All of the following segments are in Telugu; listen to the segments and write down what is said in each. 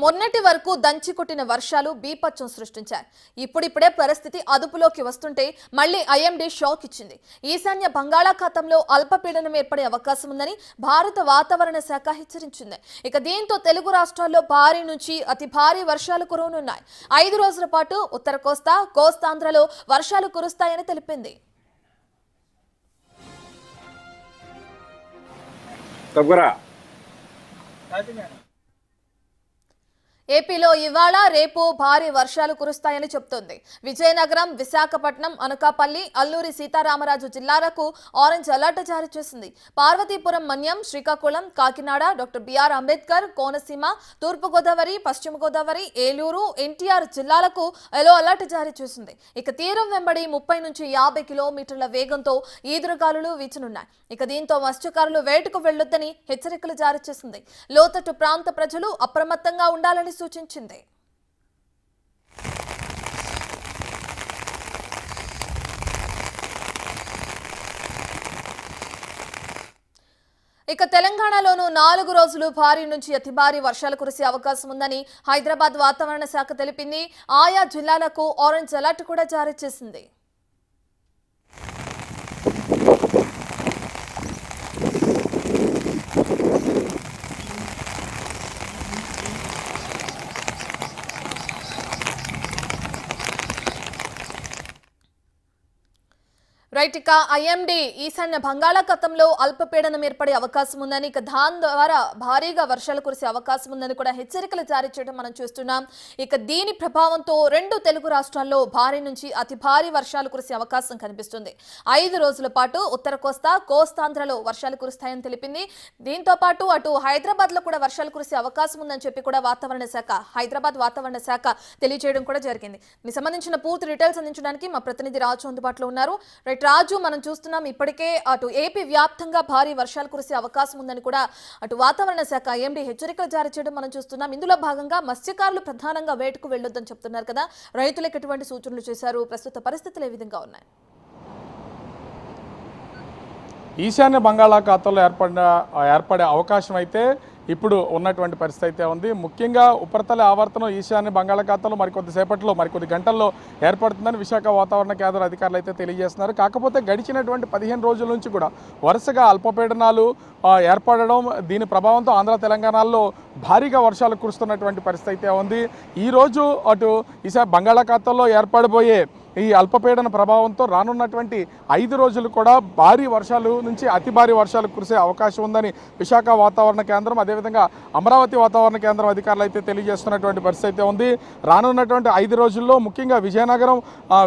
మొన్నటి వరకు దంచి కొట్టిన వర్షాలు బీపచ్చం సృష్టించాయి. ఇప్పుడిప్పుడే పరిస్థితి అదుపులోకి వస్తుంటే మళ్లీ ఐఎండీ షాక్ ఇచ్చింది. ఈశాన్య బంగాళాఖాతంలో అల్పపీడనం ఏర్పడే అవకాశం ఉందని భారత వాతావరణ శాఖ హెచ్చరించింది. ఇక దీంతో తెలుగు రాష్ట్రాల్లో భారీ నుంచి అతి భారీ వర్షాలు కురవనున్నాయి. 5 రోజుల పాటు ఉత్తర కోస్తా, కోస్తాంధ్రలో వర్షాలు కురుస్తాయని తెలిపింది. ఏపీలో ఇవాళ రేపు భారీ వర్షాలు కురుస్తాయని చెబుతోంది. విజయనగరం, విశాఖపట్నం, అనకాపల్లి, అల్లూరి సీతారామరాజు జిల్లాలకు ఆరెంజ్ అలర్ట్ జారీ చేసింది. పార్వతీపురం, మన్యం, శ్రీకాకుళం, కాకినాడ, డాక్టర్ బిఆర్ అంబేద్కర్, కోనసీమ, తూర్పుగోదావరి, పశ్చిమ గోదావరి, ఏలూరు, ఎన్టీఆర్ జిల్లాలకు ఎల్లో అలర్ట్ జారీ చేసింది. ఇక తీరం వెంబడి 30 నుంచి 50 కిలోమీటర్ల వేగంతో ఈదురుగాలులు వీచనున్నాయి. ఇక దీంతో మత్స్యకారులు వేటకు వెళ్లొద్దని హెచ్చరికలు జారీ చేసింది. లోతట్టు ప్రాంత ప్రజలు అప్రమత్తంగా ఉండాలని సూచించింది. ఇక తెలంగాణలోనూ 4 రోజులు భారీ నుంచి అతి భారీ వర్షాలు కురిసే అవకాశం ఉందని హైదరాబాద్ వాతావరణ శాఖ తెలిపింది. ఆయా జిల్లాలకు ఆరెంజ్ అలర్ట్ కూడా జారీ చేసింది. రైట్, ఇక ఐఎండీ ఈశాన్య బంగాళాఖాతంలో అల్పపీడనం ఏర్పడే అవకాశం ఉందని, ఇక దాని ద్వారా భారీగా వర్షాలు కురిసే అవకాశం ఉందని కూడా హెచ్చరికలు జారీ చేయడం మనం చూస్తున్నాం. ఇక దీని ప్రభావంతో 2 తెలుగు రాష్ట్రాల్లో భారీ నుంచి అతి భారీ వర్షాలు కురిసే అవకాశం కనిపిస్తుంది. 5 రోజుల పాటు ఉత్తర కోస్తా, కోస్తాంధ్రలో వర్షాలు కురుస్తాయని తెలిపింది. దీంతో పాటు అటు హైదరాబాద్ లో కూడా వర్షాలు కురిసే అవకాశం ఉందని చెప్పి కూడా హైదరాబాద్ వాతావరణ శాఖ తెలియజేయడం కూడా జరిగింది. దీనికి సంబంధించిన పూర్తి డీటెయిల్స్ అందించడానికి మా ప్రతినిధి రాజు అందుబాటులో ఉన్నారు. రాజు, మనం చూస్తున్నాం ఇప్పటికే అటు ఏపీ వ్యాప్తంగా భారీ వర్షాలు కురిసే అవకాశం ఉందని కూడా అటు వాతావరణ శాఖ ఐఎండీ హెచ్చరికలు జారీ చేయడం మనం చూస్తున్నాం. ఇందులో భాగంగా మత్స్యకారులు ప్రధానంగా వేటకు వెళ్లొద్దని చెప్తున్నారు కదా, రైతులకు ఎటువంటి సూచనలు చేశారు? ప్రస్తుత పరిస్థితులు ఏ విధంగా ఉన్నాయి? ఈశాన్య బంగాళాఖాతంలో ఏర్పడే అవకాశం అయితే ఇప్పుడు ఉన్నటువంటి పరిస్థితి అయితే ఉంది. ముఖ్యంగా ఉపరితల ఆవర్తనం ఈశాన్య బంగాళాఖాతంలో మరికొద్ది గంటల్లో ఏర్పడుతుందని విశాఖ వాతావరణ కేంద్ర అధికారులు అయితే తెలియజేస్తున్నారు. కాకపోతే గడిచినటువంటి 15 రోజుల నుంచి కూడా వరుసగా అల్పపీడనాలు ఏర్పడడం, దీని ప్రభావంతో ఆంధ్ర తెలంగాణలో భారీగా వర్షాలు కురుస్తున్నటువంటి పరిస్థితి అయితే ఉంది. ఈరోజు అటు బంగాళాఖాతంలో ఏర్పడబోయే ఈ అల్పపీడన ప్రభావంతో రానున్నటువంటి 5 రోజులు కూడా భారీ వర్షాలు నుంచి అతి భారీ వర్షాలు కురిసే అవకాశం ఉందని విశాఖ వాతావరణ కేంద్రం, అదేవిధంగా అమరావతి వాతావరణ కేంద్రం అధికారులు అయితే తెలియజేస్తున్నటువంటి పరిస్థితి అయితే ఉంది. రానున్నటువంటి 5 రోజుల్లో ముఖ్యంగా విజయనగరం,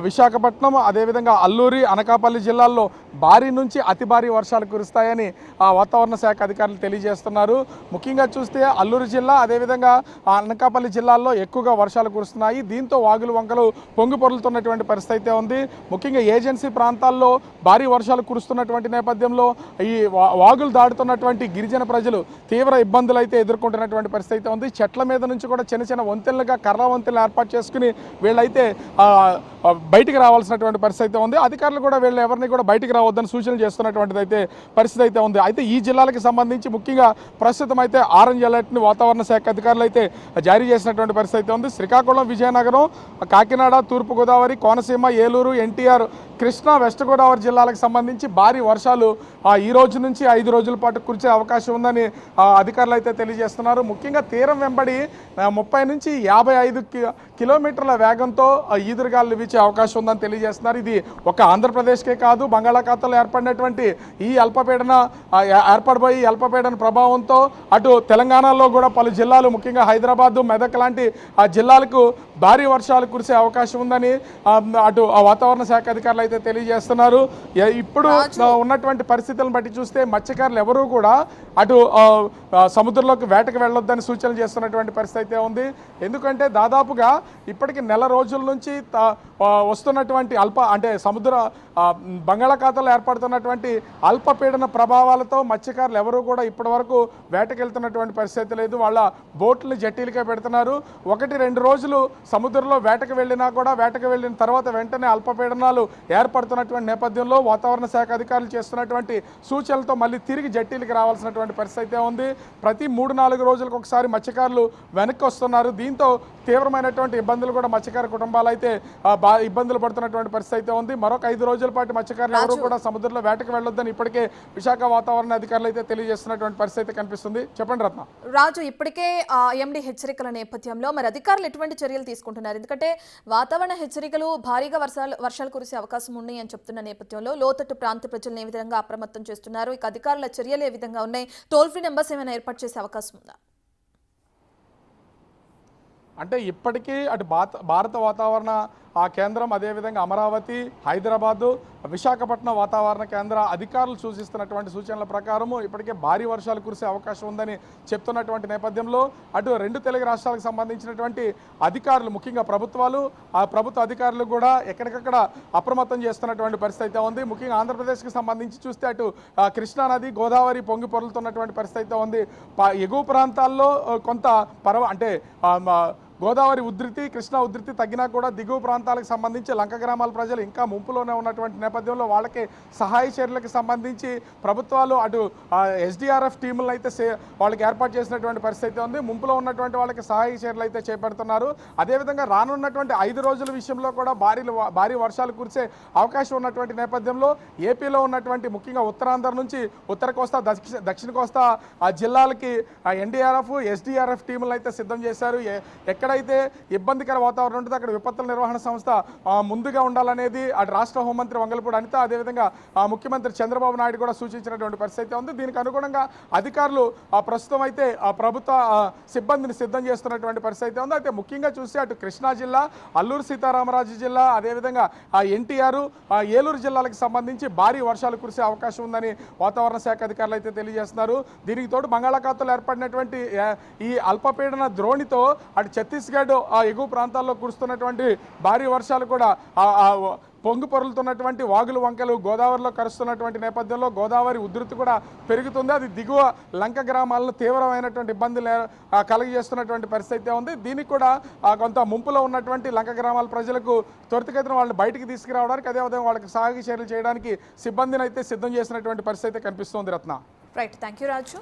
విశాఖపట్నం, అదేవిధంగా అల్లూరి, అనకాపల్లి జిల్లాల్లో భారీ నుంచి అతి భారీ వర్షాలు కురుస్తాయని వాతావరణ శాఖ అధికారులు తెలియజేస్తున్నారు. ముఖ్యంగా చూస్తే అల్లూరి జిల్లా, అదేవిధంగా అనకాపల్లి జిల్లాల్లో ఎక్కువగా వర్షాలు కురుస్తున్నాయి. దీంతో వాగులు వంకలు పొంగి పొర్లుతున్నటువంటి పరిస్థితి అయితే ఉంది. ముఖ్యంగా ఏజెన్సీ ప్రాంతాల్లో భారీ వర్షాలు కురుస్తున్నటువంటి నేపథ్యంలో ఈ వాగులు దాటుతున్నటువంటి గిరిజన ప్రజలు తీవ్ర ఇబ్బందులు అయితే ఎదుర్కొంటున్నటువంటి పరిస్థితి అయితే ఉంది. చెట్ల మీద నుంచి కూడా చిన్న చిన్న వంతెనలుగా కర్ర వంతెనలు ఏర్పాటు చేసుకుని వీళ్ళైతే బయటికి రావాల్సినటువంటి పరిస్థితి అయితే ఉంది. అధికారులు కూడా వీళ్ళు ఎవరిని కూడా బయటికి రావద్దని సూచనలు చేస్తున్నటువంటిది అయితే పరిస్థితి అయితే ఉంది. అయితే ఈ జిల్లాలకు సంబంధించి ముఖ్యంగా ప్రస్తుతం అయితే ఆరెంజ్ అలర్ట్ని వాతావరణ శాఖ అధికారులు అయితే జారీ చేసినటువంటి పరిస్థితి అయితే ఉంది. శ్రీకాకుళం, విజయనగరం, కాకినాడ, తూర్పుగోదావరి, కోనసీమ, ఏలూరు, ఎన్టీఆర్, కృష్ణా, వెస్ట్ గోదావరి జిల్లాలకు సంబంధించి భారీ వర్షాలు ఈ రోజు నుంచి 5 రోజుల పాటు కురిసే అవకాశం ఉందని అధికారులు అయితే తెలియజేస్తున్నారు. ముఖ్యంగా తీరం వెంబడి 30 నుంచి 55 కిలోమీటర్ల వేగంతో ఈదురుగాలు వీచే అవకాశం ఉందని తెలియజేస్తున్నారు. ఇది ఒక ఆంధ్రప్రదేశ్కే కాదు, బంగాళాఖాతంలో ఏర్పడినటువంటి ఈ ఏర్పడబోయే అల్పపీడన ప్రభావంతో అటు తెలంగాణలో కూడా పలు జిల్లాలు, ముఖ్యంగా హైదరాబాద్, మెదక్ లాంటి జిల్లాలకు భారీ వర్షాలు కురిసే అవకాశం ఉందని అటు వాతావరణ శాఖ అధికారులు అయితే తెలియజేస్తున్నారు. ఇప్పుడు ఉన్నటువంటి పరిస్థితులను బట్టి చూస్తే మత్స్యకారులు ఎవరూ కూడా అటు సముద్రంలోకి వేటకు వెళ్ళొద్దని సూచనలు చేస్తున్నటువంటి పరిస్థితి అయితే ఉంది. ఎందుకంటే దాదాపుగా ఇప్పటికి నెల రోజుల నుంచి వస్తున్నటువంటి సముద్ర బంగాళాఖాతంలో ఏర్పడుతున్నటువంటి అల్పపీడన ప్రభావాలతో మత్స్యకారులు ఎవరూ కూడా ఇప్పటి వరకు వేటకెళ్తున్నటువంటి పరిస్థితి లేదు. వాళ్ళ బోట్లను జట్టీలుగా పెడుతున్నారు. 1-2 రోజులు సముద్రంలో వేటకు వెళ్ళినా కూడా వేటకు వెళ్ళిన తర్వాత వెంటనే అల్పపీడనాలు ఏర్పడుతున్నటువంటి నేపథ్యంలో వాతావరణ శాఖ అధికారులు చేస్తున్నటువంటి సూచనలతో మళ్ళీ తిరిగి జట్టీలకి రావాల్సినటువంటి పరిస్థితి అయితే ఉంది. ప్రతి 3-4 రోజులకు ఒకసారి మత్స్యకారులు వెనక్కి వస్తున్నారు. దీంతో తీవ్రమైనటువంటి ఇబ్బందులు కూడా మత్స్యకార కుటుంబాలు అయితే ఇబ్బందులు పడుతున్నటువంటి పరిస్థితి అయితే ఉంది. మరొక 5 రోజుల పాటు మత్స్యకారులు ఎవరు కూడా సముద్రంలో వేటకు వెళ్ళొద్దని ఇప్పటికే విశాఖ వాతావరణ అధికారులు అయితే తెలియజేస్తున్నటువంటి పరిస్థితి కనిపిస్తుంది. చెప్పండి రత్న. రాజు, ఇప్పటికే ఐఎండీ హెచ్చరికల నేపథ్యంలో మరి అధికారులు ఎటువంటి చర్యలు తీసుకుంటున్నారు? ఎందుకంటే వాతావరణ హెచ్చరికలు భారీగా వర్షాలు కురిసే అవకాశం ఉన్నాయి అని చెప్తున్న నేపథ్యంలో లోతట్టు ప్రాంత ప్రజలను ఏ విధంగా అప్రమత్తం చేస్తున్నారు? ఇక అధికారుల చర్యలు ఏ విధంగా ఉన్నాయి? టోల్ ఫ్రీ నెంబర్స్ ఏమైనా ఏర్పాటు చేసే అవకాశం ఉందా? అంటే ఇప్పటికీ అటు భారత వాతావరణ కేంద్రం, అదేవిధంగా అమరావతి, హైదరాబాదు, విశాఖపట్నం వాతావరణ కేంద్ర అధికారులు సూచిస్తున్నటువంటి సూచనల ప్రకారము ఇప్పటికే భారీ వర్షాలు కురిసే అవకాశం ఉందని చెప్తున్నటువంటి నేపథ్యంలో అటు 2 తెలుగు రాష్ట్రాలకు సంబంధించినటువంటి అధికారులు, ముఖ్యంగా ప్రభుత్వ అధికారులు కూడా ఎక్కడికక్కడ అప్రమత్తం చేస్తున్నటువంటి పరిస్థితి అయితే ఉంది. ముఖ్యంగా ఆంధ్రప్రదేశ్కి సంబంధించి చూస్తే అటు కృష్ణానది, గోదావరి పొంగి పొరులుతున్నటువంటి పరిస్థితి అయితే ఉంది. ఎగువ ప్రాంతాల్లో కొంత అంటే గోదావరి ఉధృతి, కృష్ణా ఉధృతి తగ్గినా కూడా దిగువ ప్రాంతాలకు సంబంధించి లంక గ్రామాల ప్రజలు ఇంకా ముంపులోనే ఉన్నటువంటి నేపథ్యంలో వాళ్ళకి సహాయ చర్యలకు సంబంధించి ప్రభుత్వాలు అటు ఎస్డిఆర్ఎఫ్ టీములను అయితే వాళ్ళకి ఏర్పాటు చేసినటువంటి పరిస్థితి ఉంది. ముంపులో ఉన్నటువంటి వాళ్ళకి సహాయ చర్యలు అయితే చేపడుతున్నారు. అదేవిధంగా రానున్నటువంటి 5 రోజుల విషయంలో కూడా భారీ వర్షాలు కురిసే అవకాశం ఉన్నటువంటి నేపథ్యంలో ఏపీలో ఉన్నటువంటి ముఖ్యంగా ఉత్తరాంధ్ర నుంచి ఉత్తర కోస్తా, దక్షిణ కోస్తా జిల్లాలకి ఎన్డీఆర్ఎఫ్, ఎస్డిఆర్ఎఫ్ టీములను అయితే సిద్ధం చేశారు. ఎక్కడైతే ఇబ్బందికర వాతావరణం ఉంటుందో అక్కడ విపత్తుల నిర్వహణ సంస్థ ముందుగా ఉండాలనేది అటు రాష్ట్ర హోంమంత్రి వంగలపూడి అనిత, అదేవిధంగా ముఖ్యమంత్రి చంద్రబాబు నాయుడు కూడా సూచించినటువంటి పరిస్థితి ఉంది. దీనికి అనుగుణంగా అధికారులు ప్రస్తుతం అయితే ప్రభుత్వ సిబ్బందిని సిద్ధం చేస్తున్నటువంటి పరిస్థితి ఉంది. అయితే ముఖ్యంగా చూస్తే అటు కృష్ణా జిల్లా, అల్లూరు సీతారామరాజు జిల్లా, అదేవిధంగా ఎన్టీఆర్, ఏలూరు జిల్లాలకు సంబంధించి భారీ వర్షాలు కురిసే అవకాశం ఉందని వాతావరణ శాఖ అధికారులు అయితే తెలియజేస్తున్నారు. దీనికి తోడు బంగాళాఖాతంలో ఏర్పడినటువంటి ఈ అల్పపీడన ద్రోణితో అటు ఛత్తీస్గఢ్ ఎగువ ప్రాంతాల్లో కురుస్తున్నటువంటి భారీ వర్షాలు కూడా పొంగి పొరులుతున్నటువంటి వాగులు, వంకలు గోదావరిలో కరుస్తున్నటువంటి నేపథ్యంలో గోదావరి ఉధృతి కూడా పెరుగుతుంది. అది దిగువ లంక గ్రామాలను తీవ్రమైనటువంటి ఇబ్బందులు కలుగజేస్తున్నటువంటి పరిస్థితి ఉంది. దీనికి కూడా కొంత ముంపులో ఉన్నటువంటి లంక గ్రామాల ప్రజలకు త్వరితగతిన వాళ్ళని బయటికి తీసుకురావడానికి, అదేవిధంగా వాళ్ళకి సహాయ చర్యలు చేయడానికి సిబ్బందిని అయితే సిద్ధం చేసినటువంటి పరిస్థితి కనిపిస్తోంది Ratna. Right, thank you Raju.